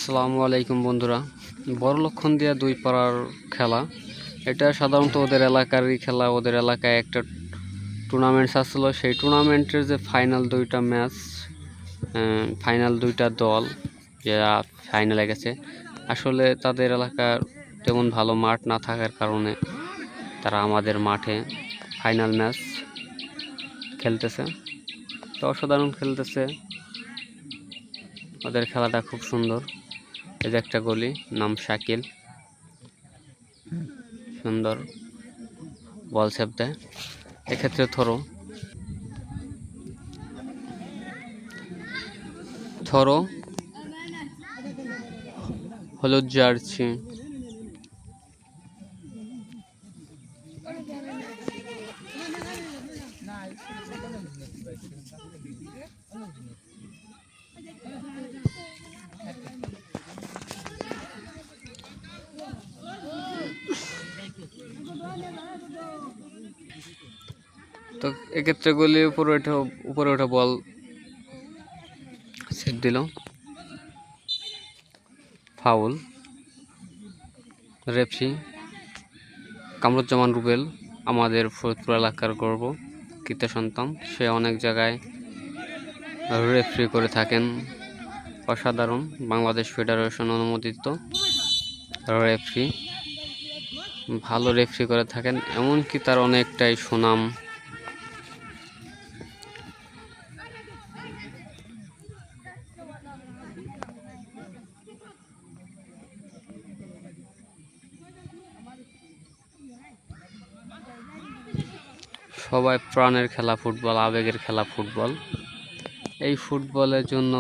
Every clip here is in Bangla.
আসসালামু আলাইকুম বন্ধুরা। বড় লক্ষণ দিয়া দুই পাড়ার খেলা। এটা সাধারণত ওদের এলাকারই খেলা। ওদের এলাকায় একটা টুর্নামেন্টস আসছিল, সেই টুর্নামেন্টের যে ফাইনাল দুইটা ম্যাচ, ফাইনাল দুইটা দল যারা ফাইনালে গেছে, আসলে তাদের এলাকার তেমন ভালো মাঠ না থাকার কারণে তারা আমাদের মাঠে ফাইনাল ম্যাচ খেলতেছে। তো অসাধারণ খেলতেছে, ওদের খেলাটা খুব সুন্দর। এই যে একটা গলি, নাম শাকিল, সুন্দর বল সেভ দেয়। এক্ষেত্রে থরো হলুদ জার্সি, তো এক্ষেত্রে গলি উপরে ওঠা বল সেভ দিল, ফাউল। রেফরি কামরুজ্জামান রুবেল, আমাদের ফরিদপুর এলাকার গর্ব, কৃত সন্তান। সে অনেক জায়গায় রেফরি করে থাকেন, অসাধারণ। বাংলাদেশ ফেডারেশন অনুমোদিত রেফরি, ভালো রেফরি করে থাকেন, এমনকি তার অনেকটাই সুনাম। সবাই প্রাণের খেলা ফুটবল, আবেগের খেলা ফুটবল। এই ফুটবলের জন্য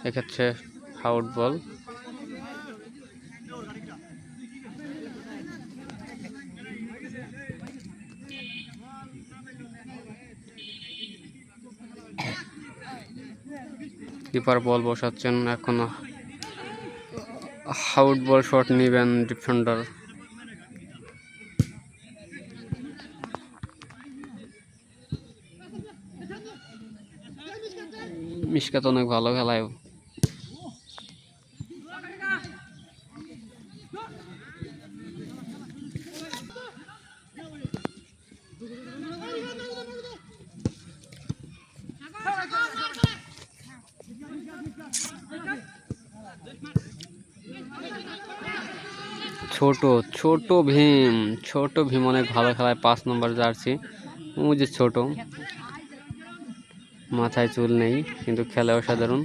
এক্ষেত্রে আউট বল। কিপার বল বসাচ্ছেন, এখন আউট বল শট নেবেন ডিফেন্ডার। মিশকাত অনেক ভালো খেলায়। ছোট ভীম অনেক ভালো খেলায়, 5 নম্বর জার্সি। ও যে ছোট, মাথায় চুল নেই, কিন্তু খেলে অসাধারণ।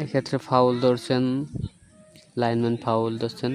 এক্ষেত্রে ফাউল ধরছেন, লাইনম্যান ফাউল ধরছেন।